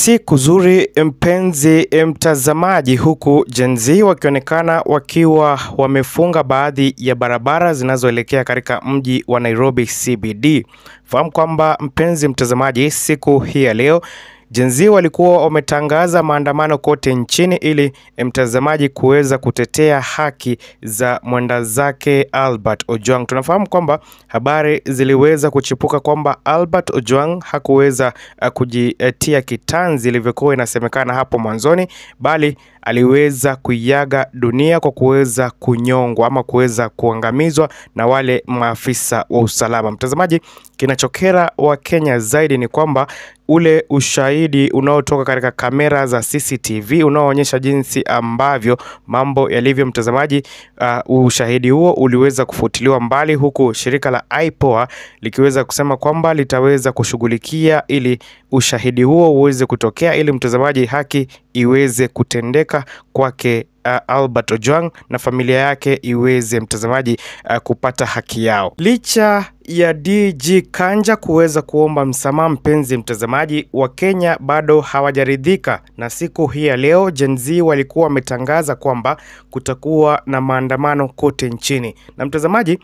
Si kuzuri mpenzi mtazamaji, huku Gen Z wakionekana wakiwa wamefunga baadhi ya barabara zinazoelekea katika mji wa Nairobi CBD. Fahamu kwamba mpenzi mtazamaji, siku hii ya leo Gen Z walikuwa wametangaza maandamano kote nchini ili mtazamaji kuweza kutetea haki za mwenda zake Albert Ojwang. Tunafahamu kwamba habari ziliweza kuchipuka kwamba Albert Ojwang hakuweza kujitia kitanzi ilivyokuwa inasemekana hapo mwanzoni, bali aliweza kuiaga dunia kwa kuweza kunyongwa ama kuweza kuangamizwa na wale maafisa wa usalama. Mtazamaji, kinachokera wa Kenya zaidi ni kwamba ule ushahidi unaotoka katika kamera za CCTV unaoonyesha jinsi ambavyo mambo yalivyo mtazamaji, ushahidi huo uliweza kufutiliwa mbali, huku shirika la IPOA likiweza kusema kwamba litaweza kushughulikia ili ushahidi huo uweze kutokea, ili mtazamaji haki iweze kutendeka kwake Albert Ojwang na familia yake iweze mtazamaji kupata haki yao. Licha ya DG Kanja kuweza kuomba msamaha, mpenzi mtazamaji, wa Kenya bado hawajaridhika na siku hii ya leo. Gen Z walikuwa wametangaza kwamba kutakuwa na maandamano kote nchini, na mtazamaji,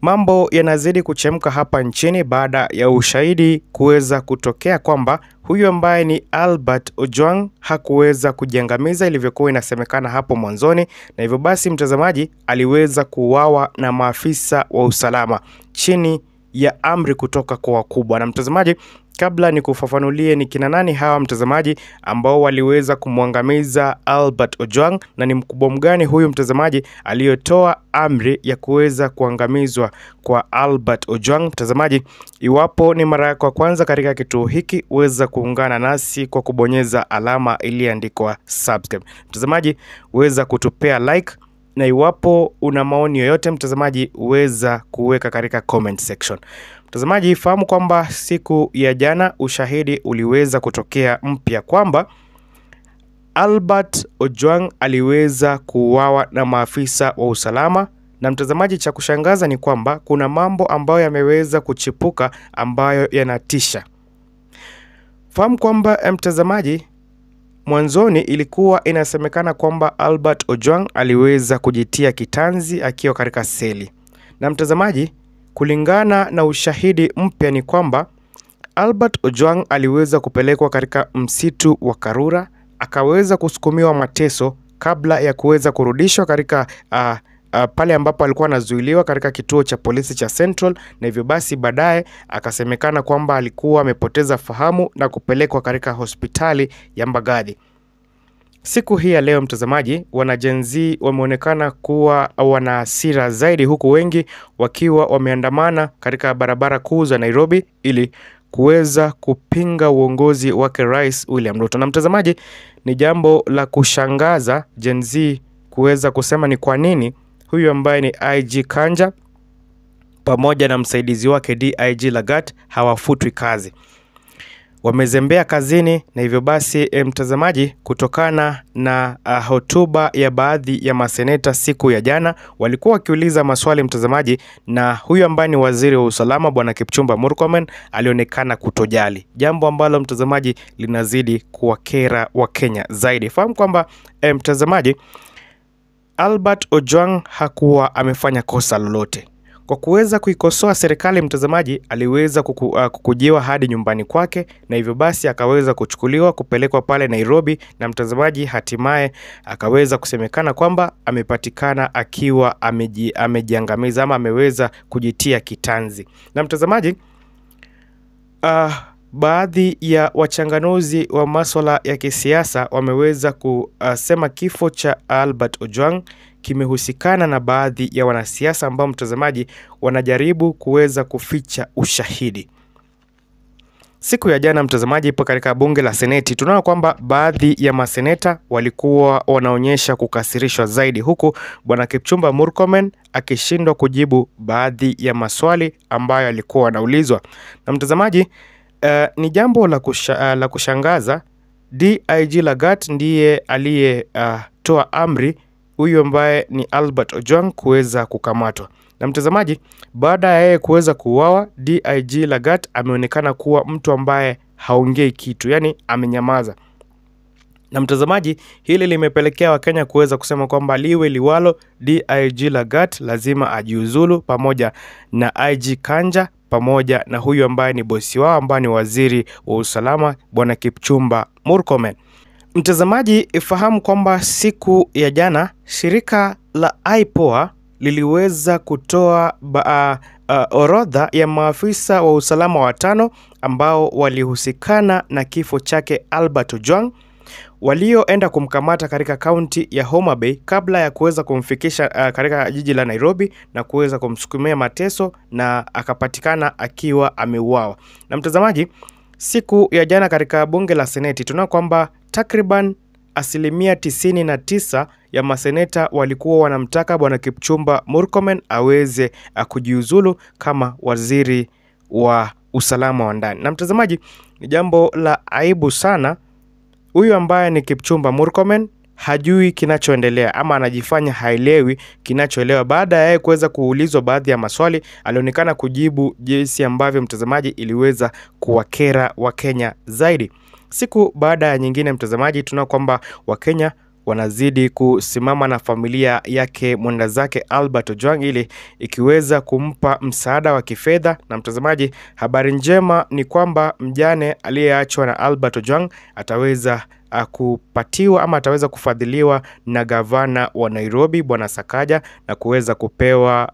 mambo yanazidi kuchemka hapa nchini baada ya ushahidi kuweza kutokea kwamba huyu ambaye ni Albert Ojwang hakuweza kujiangamiza ilivyokuwa inasemekana hapo mwanzoni, na hivyo basi mtazamaji aliweza kuuawa na maafisa wa usalama chini ya amri kutoka kwa wakubwa. Na mtazamaji, kabla ni kufafanulie ni kina nani hawa mtazamaji ambao waliweza kumwangamiza Albert Ojwang na ni mkubwa mgani huyu mtazamaji aliyotoa amri ya kuweza kuangamizwa kwa Albert Ojwang. Mtazamaji, iwapo ni mara yako ya kwanza katika kituo hiki, uweza kuungana nasi kwa kubonyeza alama iliyoandikwa subscribe. Mtazamaji, uweza kutupea like, na iwapo una maoni yoyote mtazamaji uweza kuweka katika comment section. Mtazamaji, fahamu kwamba siku ya jana ushahidi uliweza kutokea mpya kwamba Albert Ojwang aliweza kuuawa na maafisa wa usalama, na mtazamaji, cha kushangaza ni kwamba kuna mambo ambayo yameweza kuchipuka ambayo yanatisha. Fahamu kwamba mtazamaji, mwanzoni ilikuwa inasemekana kwamba Albert Ojwang aliweza kujitia kitanzi akiwa katika seli. Na mtazamaji, kulingana na ushahidi mpya ni kwamba Albert Ojwang aliweza kupelekwa katika msitu wa Karura, akaweza kusukumiwa mateso kabla ya kuweza kurudishwa katika pale ambapo alikuwa anazuiliwa katika kituo cha polisi cha Central, na hivyo basi baadaye akasemekana kwamba alikuwa amepoteza fahamu na kupelekwa katika hospitali ya Mbagathi. Siku hii ya leo mtazamaji, wana Gen Z wameonekana kuwa wana hasira zaidi, huku wengi wakiwa wameandamana katika barabara kuu za Nairobi ili kuweza kupinga uongozi wake Rais William Ruto. Na mtazamaji, ni jambo la kushangaza Gen Z kuweza kusema ni kwa nini huyu ambaye ni IG Kanja pamoja na msaidizi wake DIG Lagat hawafutwi kazi. Wamezembea kazini, na hivyo basi mtazamaji, kutokana na hotuba ya baadhi ya maseneta siku ya jana, walikuwa wakiuliza maswali mtazamaji, na huyu ambaye ni waziri wa usalama bwana Kipchumba Murkomen alionekana kutojali, jambo ambalo mtazamaji linazidi kuwakera wa Kenya zaidi. Fahamu kwamba mtazamaji, Albert Ojwang hakuwa amefanya kosa lolote. Kwa kuweza kuikosoa serikali mtazamaji, aliweza kukujiwa hadi nyumbani kwake, na hivyo basi akaweza kuchukuliwa kupelekwa pale Nairobi, na mtazamaji hatimaye akaweza kusemekana kwamba amepatikana akiwa amejiangamiza ama ameweza kujitia kitanzi. Na mtazamaji, baadhi ya wachanganuzi wa masuala ya kisiasa wameweza kusema kifo cha Albert Ojwang kimehusikana na baadhi ya wanasiasa ambao mtazamaji wanajaribu kuweza kuficha ushahidi. Siku ya jana mtazamaji, ipo katika bunge la Seneti, tunaona kwamba baadhi ya maseneta walikuwa wanaonyesha kukasirishwa zaidi, huku bwana Kipchumba Murkomen akishindwa kujibu baadhi ya maswali ambayo alikuwa wanaulizwa. Na mtazamaji, ni jambo la kushangaza, DIG Lagat ndiye aliyetoa amri huyu ambaye ni Albert Ojwang kuweza kukamatwa. Na mtazamaji, baada ya yeye kuweza kuuawa, DIG Lagat ameonekana kuwa mtu ambaye haongei kitu, yani amenyamaza. Na mtazamaji, hili limepelekea Wakenya kuweza kusema kwamba liwe liwalo, DIG Lagat lazima ajiuzulu, pamoja na IG Kanja, pamoja na huyu ambaye ni bosi wao ambaye ni waziri wa usalama bwana Kipchumba Murkomen. Mtazamaji, ifahamu kwamba siku ya jana shirika la IPOA liliweza kutoa orodha ya maafisa wa usalama watano ambao walihusikana na kifo chake Albert Ojwang, walioenda kumkamata katika kaunti ya Homa Bay kabla ya kuweza kumfikisha katika jiji la Nairobi na kuweza kumsukumia mateso na akapatikana akiwa ameuawa. Na mtazamaji, siku ya jana katika bunge la Seneti tunaona kwamba takriban 99% ya maseneta walikuwa wanamtaka bwana Kipchumba Murkomen aweze kujiuzulu kama waziri wa usalama wa ndani. Na mtazamaji, ni jambo la aibu sana. Huyu ambaye ni Kipchumba Murkomen hajui kinachoendelea ama anajifanya haelewi kinachoelewa. Baada ya yeye kuweza kuulizwa baadhi ya maswali, alionekana kujibu jinsi ambavyo mtazamaji iliweza kuwakera Wakenya zaidi. Siku baada ya nyingine mtazamaji, tunaona kwamba Wakenya wanazidi kusimama na familia yake mwenda zake Albert Ojwang ili ikiweza kumpa msaada wa kifedha. Na mtazamaji, habari njema ni kwamba mjane aliyeachwa na Albert Ojwang ataweza kupatiwa ama ataweza kufadhiliwa na gavana wa Nairobi bwana Sakaja na kuweza kupewa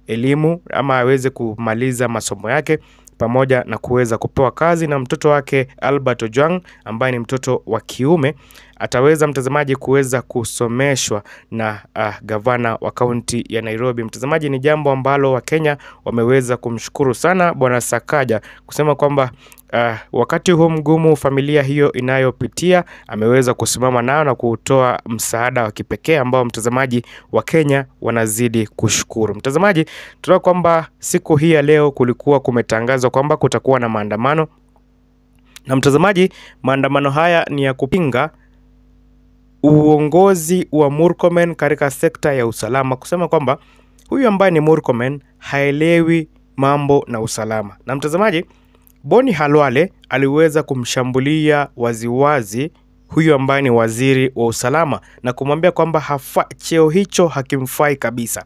elimu ama aweze kumaliza masomo yake pamoja na kuweza kupewa kazi. Na mtoto wake Albert Ojwang ambaye ni mtoto wa kiume ataweza mtazamaji kuweza kusomeshwa na gavana wa kaunti ya Nairobi. Mtazamaji, ni jambo ambalo Wakenya wameweza kumshukuru sana bwana Sakaja, kusema kwamba wakati huu mgumu familia hiyo inayopitia ameweza kusimama nao na kutoa msaada wa kipekee ambao mtazamaji Wakenya wanazidi kushukuru. Mtazamaji, tunaona kwamba siku hii ya leo kulikuwa kumetangazwa kwamba kutakuwa na maandamano. Na mtazamaji, maandamano haya ni ya kupinga uongozi wa Murkomen katika sekta ya usalama, kusema kwamba huyu ambaye ni Murkomen haelewi mambo na usalama. Na mtazamaji, Boni Halwale aliweza kumshambulia waziwazi huyu ambaye ni waziri wa usalama na kumwambia kwamba cheo hicho hakimfai kabisa.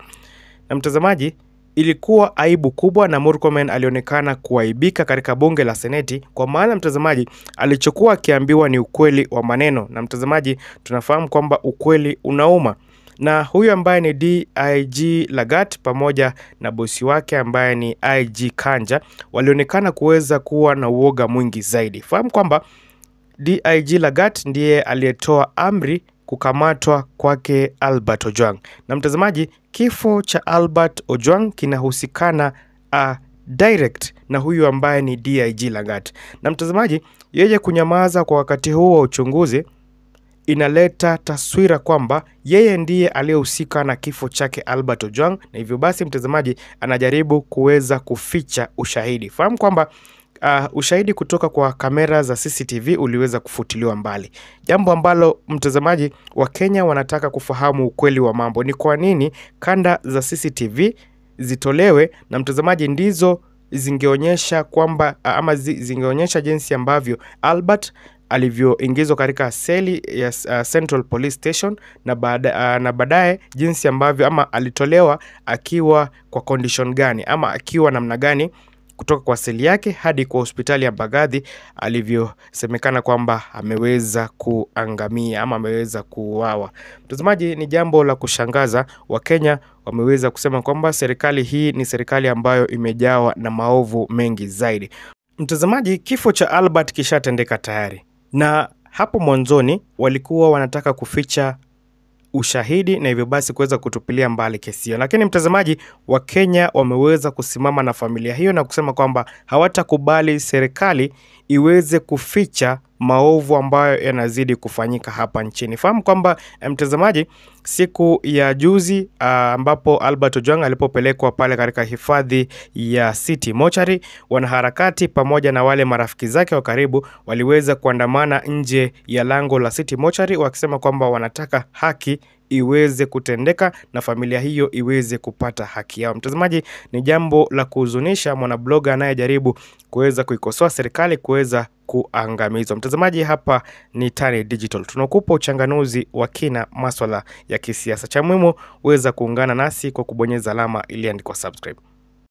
Na mtazamaji, ilikuwa aibu kubwa na Murkomen alionekana kuaibika katika bunge la Seneti, kwa maana mtazamaji alichokuwa akiambiwa ni ukweli wa maneno. Na mtazamaji, tunafahamu kwamba ukweli unauma. Na huyu ambaye ni DIG Lagat pamoja na bosi wake ambaye ni IG Kanja walionekana kuweza kuwa na uoga mwingi zaidi. Fahamu kwamba DIG Lagat ndiye aliyetoa amri kukamatwa kwake Albert Ojwang. Na mtazamaji, kifo cha Albert Ojwang kinahusikana direct na huyu ambaye ni DIG Lagat. Na mtazamaji, yeye kunyamaza kwa wakati huu wa uchunguzi inaleta taswira kwamba yeye ndiye aliyehusika na kifo chake Albert Ojwang, na hivyo basi mtazamaji anajaribu kuweza kuficha ushahidi. Fahamu kwamba ushahidi kutoka kwa kamera za CCTV uliweza kufutiliwa mbali. Jambo ambalo mtazamaji wa Kenya wanataka kufahamu ukweli wa mambo ni kwa nini kanda za CCTV zitolewe, na mtazamaji ndizo zingeonyesha kwamba ama zingeonyesha jinsi ambavyo Albert alivyoingizwa katika seli ya Central Police Station na baadaye jinsi ambavyo ama alitolewa akiwa kwa condition gani ama akiwa namna gani kutoka kwa seli yake hadi kwa hospitali ya Mbagathi alivyosemekana kwamba ameweza kuangamia ama ameweza kuuawa. Mtazamaji, ni jambo la kushangaza. Wakenya wameweza kusema kwamba serikali hii ni serikali ambayo imejawa na maovu mengi zaidi. Mtazamaji, kifo cha Albert kishatendeka tayari, na hapo mwanzoni walikuwa wanataka kuficha ushahidi na hivyo basi kuweza kutupilia mbali kesi hiyo. Lakini mtazamaji, Wakenya wameweza kusimama na familia hiyo na kusema kwamba hawatakubali serikali iweze kuficha maovu ambayo yanazidi kufanyika hapa nchini. Fahamu kwamba mtazamaji, siku ya juzi ambapo Albert Ojwang alipopelekwa pale katika hifadhi ya City Mortuary, wanaharakati pamoja na wale marafiki zake wa karibu waliweza kuandamana nje ya lango la City Mortuary wakisema kwamba wanataka haki iweze kutendeka na familia hiyo iweze kupata haki yao. Mtazamaji, ni jambo la kuhuzunisha mwanabloga anayejaribu kuweza kuikosoa serikali kuweza kuangamizwa. Mtazamaji, hapa ni Tani Digital. Tunakupa uchanganuzi wa kina masuala ya kisiasa. Cha muhimu, weza kuungana nasi kwa kubonyeza alama iliyoandikwa subscribe.